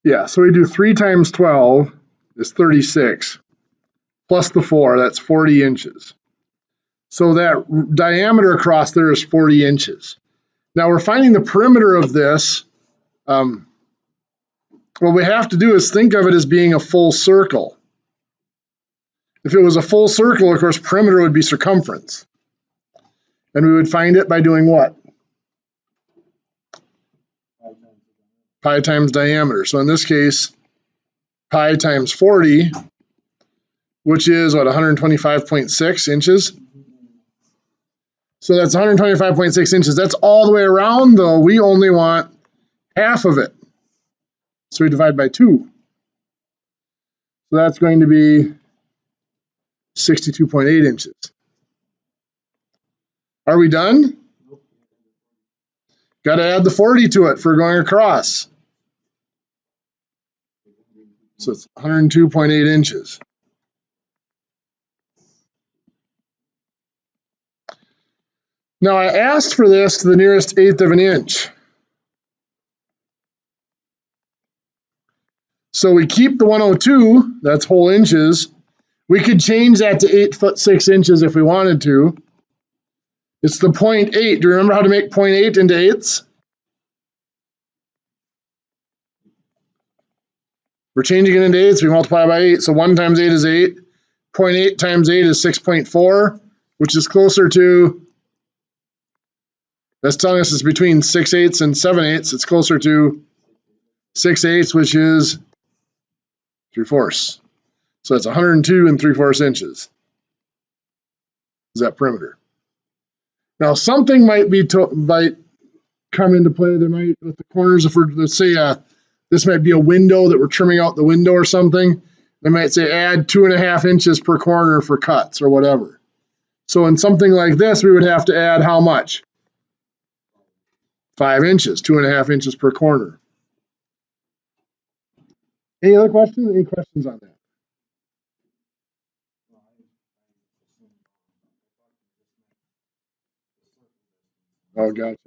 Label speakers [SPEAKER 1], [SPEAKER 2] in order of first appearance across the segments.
[SPEAKER 1] Yeah, so we do 3 times 12 is 36, plus the 4, that's 40 inches. So that diameter across there is 40 inches. Now we're finding the perimeter of this. What we have to do is think of it as being a full circle. If it was a full circle, of course, perimeter would be circumference. And we would find it by doing what? Pi times diameter. So in this case, pi times 40, which is what, 125.6 inches? So that's 125.6 inches. That's all the way around, though. We only want half of it. So we divide by 2. So that's going to be 62.8 inches. Are we done? Got to add the 40 to it for going across. So it's 102.8 inches. Now I asked for this to the nearest eighth of an inch. So we keep the 102, that's whole inches. We could change that to 8 foot 6 inches if we wanted to. It's the 0.8. Do you remember how to make 0.8 into eighths? We're changing it into eighths. We multiply by 8. So 1 times 8 is 8. 0.8 times 8 is 6.4, which is closer to, that's telling us it's between 6/8 and 7/8. It's closer to 6/8, which is 3/4. So that's 102 3/4 inches. Is that perimeter? Now something might come into play. There might, with the corners, if we're, let's say this might be a window that we're trimming out the window or something. They might say add 2.5 inches per corner for cuts or whatever. So in something like this, we would have to add how much? 5 inches, 2.5 inches per corner. Any other questions? Any questions on that? Oh, gotcha.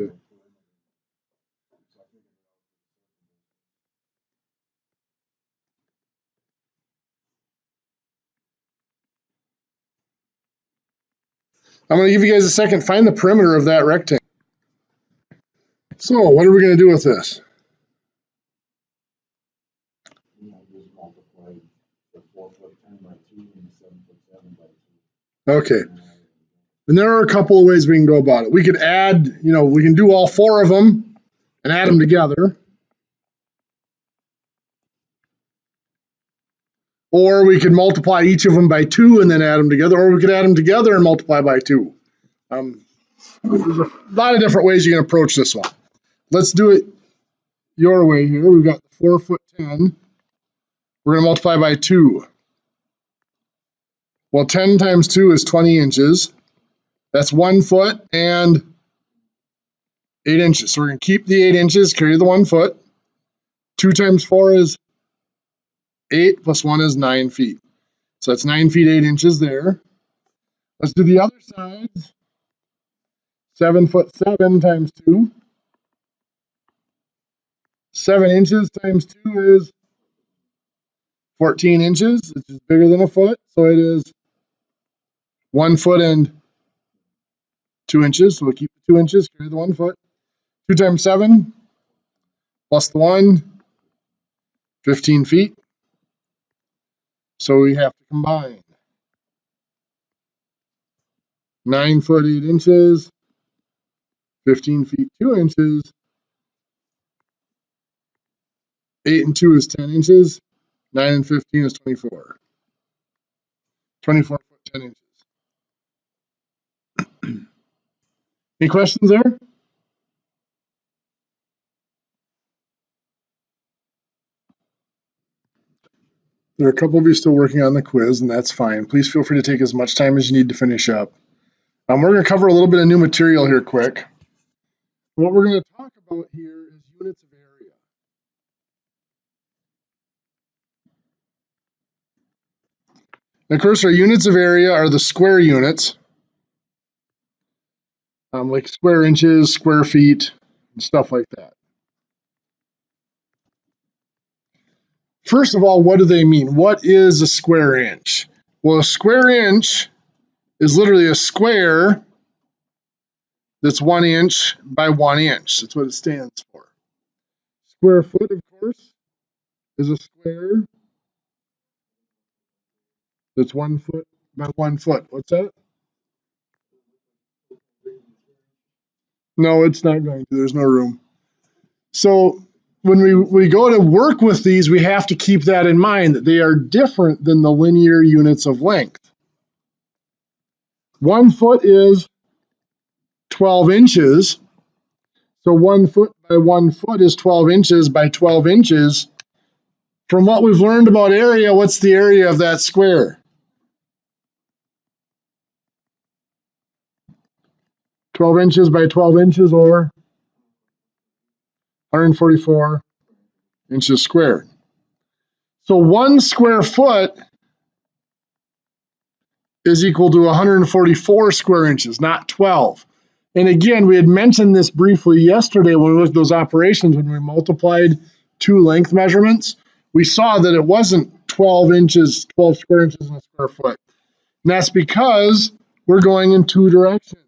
[SPEAKER 1] I'm going to give you guys a second. Find the perimeter of that rectangle. So what are we going to do with this? Okay. And there are a couple of ways we can go about it. We could add, we can do all 4 of them and add them together. Or we could multiply each of them by 2 and then add them together. Or we could add them together and multiply by 2. There's a lot of different ways you can approach this one. Let's do it your way here. We've got 4 foot 10. We're going to multiply by 2. Well, 10 times 2 is 20 inches. That's 1 foot and 8 inches. So we're going to keep the 8 inches, carry the 1 foot. 2 times 4 is 8, plus 1 is 9 feet. So that's 9 feet 8 inches there. Let's do the other side. 7 foot 7 times 2. 7 inches times 2 is 14 inches, which is bigger than a foot. So it is 1 foot and 2 inches. So we'll keep the 2 inches, carry the 1 foot. 2 times 7 plus the 1, 15 feet. So we have to combine 9 foot 8 inches, 15 feet 2 inches. 8 and 2 is 10 inches. 9 and 15 is 24. 24 foot 10 inches. Any questions there? There are a couple of you still working on the quiz, and that's fine. Please feel free to take as much time as you need to finish up. We're going to cover a little bit of new material here quick. What we're going to talk about here is units of area. And of course, our units of area are the square units, like square inches, square feet, and stuff like that. first of all, what do they mean? What is a square inch? Well, a square inch is literally a square that's 1 inch by 1 inch. That's what it stands for. Square foot, of course, is a square that's 1 foot by 1 foot. What's that? No, it's not going to. There's no room. So when we go to work with these, we have to keep that in mind, that they are different than the linear units of length. 1 foot is 12 inches. So 1 foot by 1 foot is 12 inches by 12 inches. From what we've learned about area, what's the area of that square? 12 inches by 12 inches, or 144 inches squared. So 1 square foot is equal to 144 square inches, not 12. And again, we had mentioned this briefly yesterday when we looked at those operations, when we multiplied two length measurements. We saw that it wasn't 12 square inches in a square foot. And that's because we're going in two directions.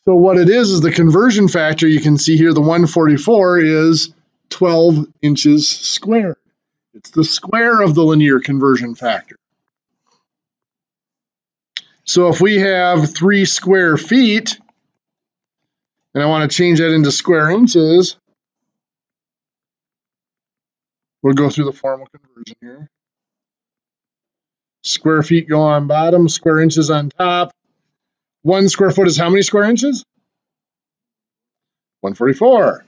[SPEAKER 1] So what it is the conversion factor. You can see here the 144 is 12 inches squared. It's the square of the linear conversion factor. So if we have 3 square feet, and I want to change that into square inches, we'll go through the formal conversion here. Square feet go on bottom, square inches on top. 1 square foot is how many square inches? 144.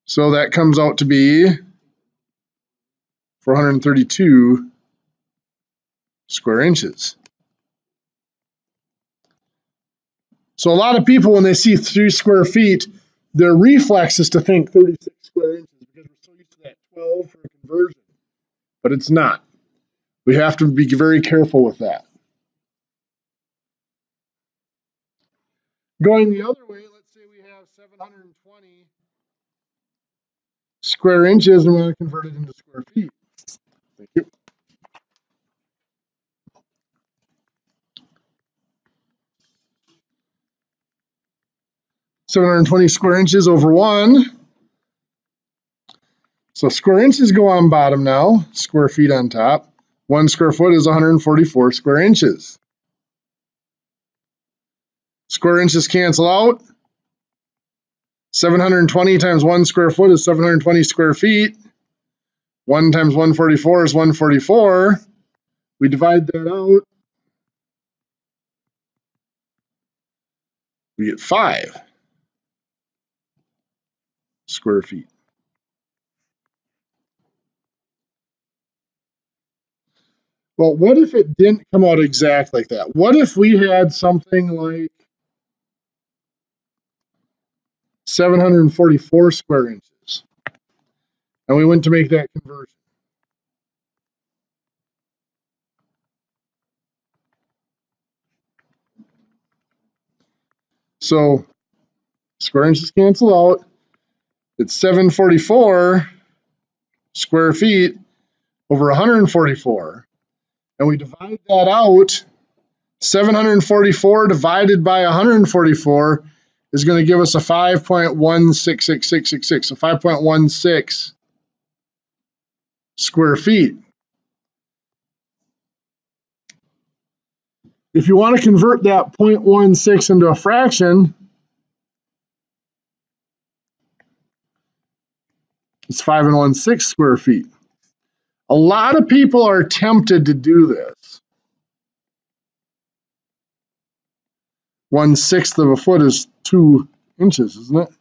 [SPEAKER 1] So that comes out to be 432 square inches. So a lot of people, when they see 3 square feet, their reflex is to think 36 square inches because we're so used to that 12 for a conversion. But it's not. We have to be very careful with that. Going the other way, let's say we have 720 square inches and we want to convert it into square feet. Thank you. (720 square inches over 1). So square inches go on bottom now, square feet on top. 1 square foot is 144 square inches. Square inches cancel out. 720 times 1 square foot is 720 square feet. 1 times 144 is 144. We divide that out. We get 5 square feet. Well, what if it didn't come out exact like that? What if we had something like 744 square inches and we went to make that conversion? So square inches cancel out. It's 744 square feet over 144. And we divide that out. 744 divided by 144 is going to give us a 5.166666, so 5.16 square feet. If you want to convert that 0.16 into a fraction, it's 5 1/6 square feet. A lot of people are tempted to do this. 1/6 of a foot is 2 inches, isn't it?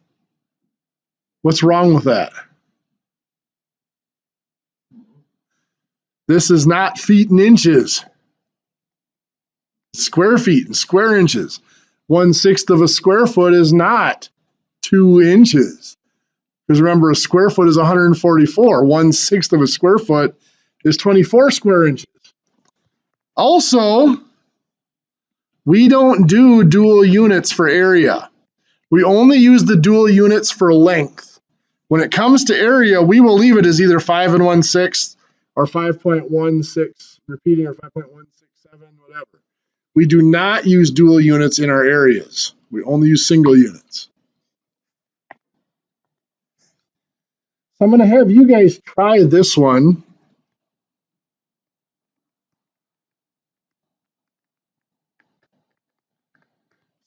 [SPEAKER 1] What's wrong with that? This is not feet and inches. Square feet and square inches. 1/6 of a square foot is not 2 inches. Because remember, a square foot is 144. 1/6 of a square foot is 24 square inches. Also, we don't do dual units for area. We only use the dual units for length. When it comes to area, we will leave it as either 5 1/6 or 5.16 repeating or 5.167, whatever. We do not use dual units in our areas. We only use single units. So I'm going to have you guys try this one.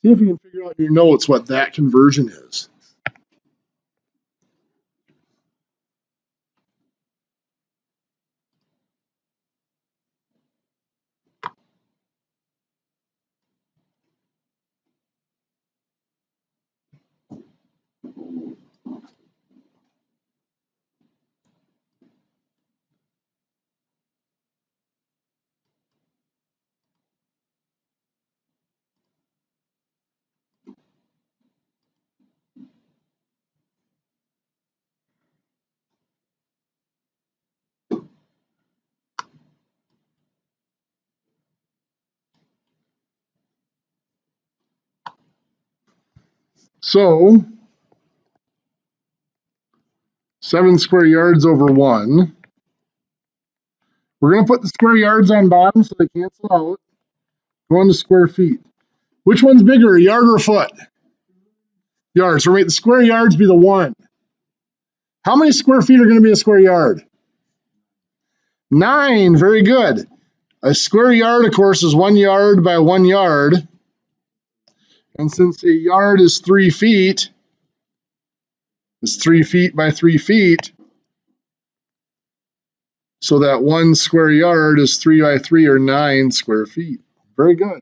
[SPEAKER 1] See if you can figure out in your notes what that conversion is. So 7 square yards over 1. We're going to put the square yards on bottom so they cancel out. Go into square feet. Which one's bigger, a yard or a foot? Yards. So we're make the square yards be the 1. How many square feet are going to be a square yard? 9. Very good. A square yard, of course, is 1 yard by 1 yard. And since a yard is 3 feet, it's 3 feet by 3 feet. So that 1 square yard is 3 by 3 or 9 square feet. Very good.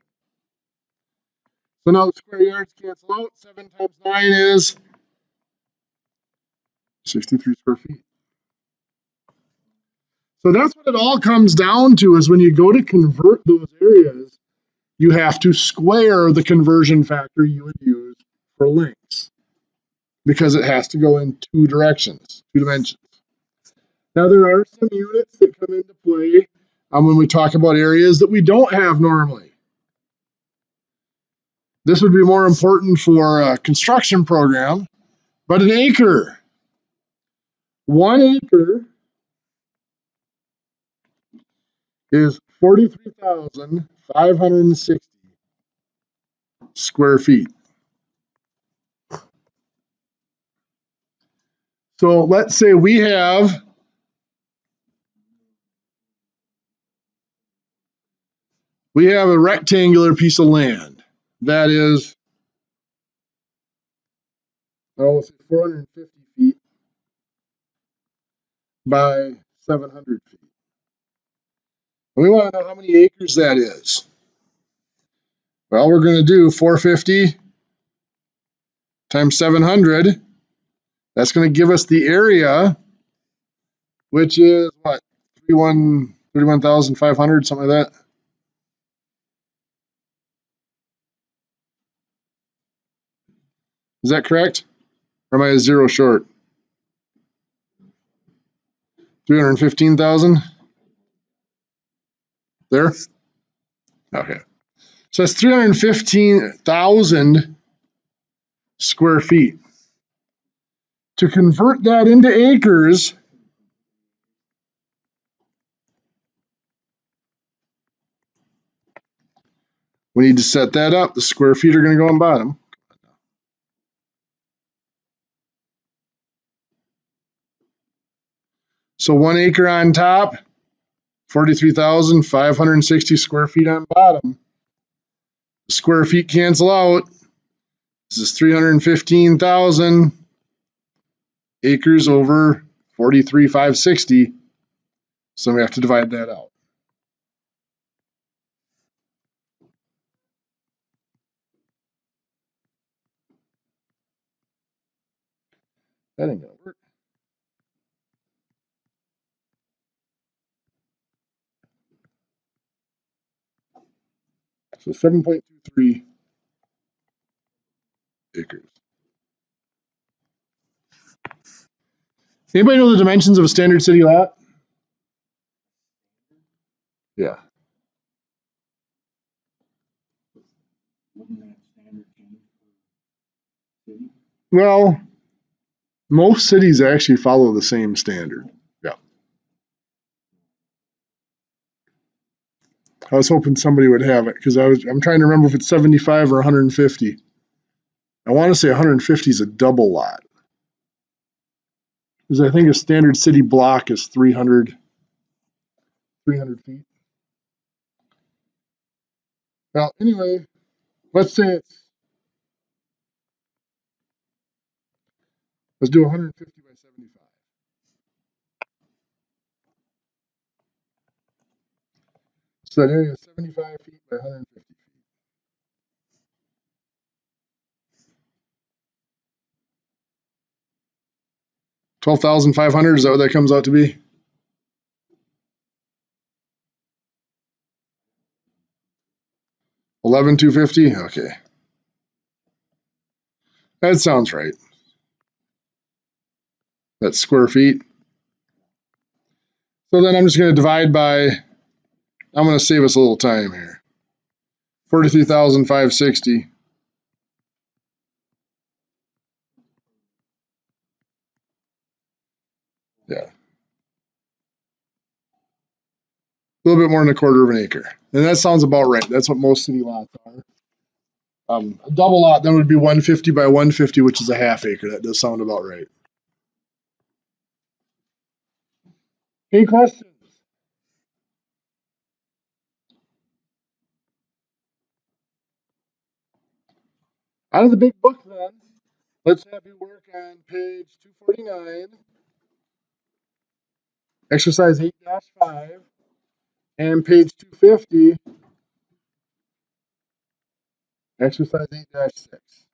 [SPEAKER 1] So now the square yards cancel out. 7 times 9 is 63 square feet. So that's what it all comes down to, is when you go to convert those areas, you have to square the conversion factor you would use for lengths, because it has to go in 2 directions, 2 dimensions. Now there are some units that come into play when we talk about areas that we don't have normally. This would be more important for a construction program, but an acre. 1 acre is 43,560 square feet. So let's say we have a rectangular piece of land that is, let's say 450 feet by 700 feet. And we want to know how many acres that is. Well, we're going to do 450 times 700. That's going to give us the area, which is what? 31,500, something like that. Is that correct? Or am I a 0 short? 315,000? There? Okay. So that's 315,000 square feet. To convert that into acres, we need to set that up. The square feet are going to go on bottom. So 1 acre on top, 43,560 square feet on bottom. The square feet cancel out. This is 315,000 acres over 43,560. So we have to divide that out. That ain't gonna work. So 7.23 acres. Anybody know the dimensions of a standard city lot? Yeah.
[SPEAKER 2] Wouldn't that standard change
[SPEAKER 1] Well, most cities actually follow the same standard. Yeah. I was hoping somebody would have it because I'm trying to remember if it's 75 or 150. I want to say 150 is a double lot. Because I think a standard city block is 300 feet. Well, anyway, let's say let's do 150 by 75. So that area is 75 feet by 150 feet. 12,500, is that what that comes out to be? 11,250? Okay. That sounds right. That's square feet. So then I'm just going to divide by, I'm going to save us a little time here. 43,560. Yeah. A little bit more than a quarter of an acre. And that sounds about right. That's what most city lots are. A double lot then would be 150 by 150, which is a half acre. That does sound about right. Any questions? Out of the big book then, let's have you work on page 249, exercise 8-5, and page 250, exercise 8-6.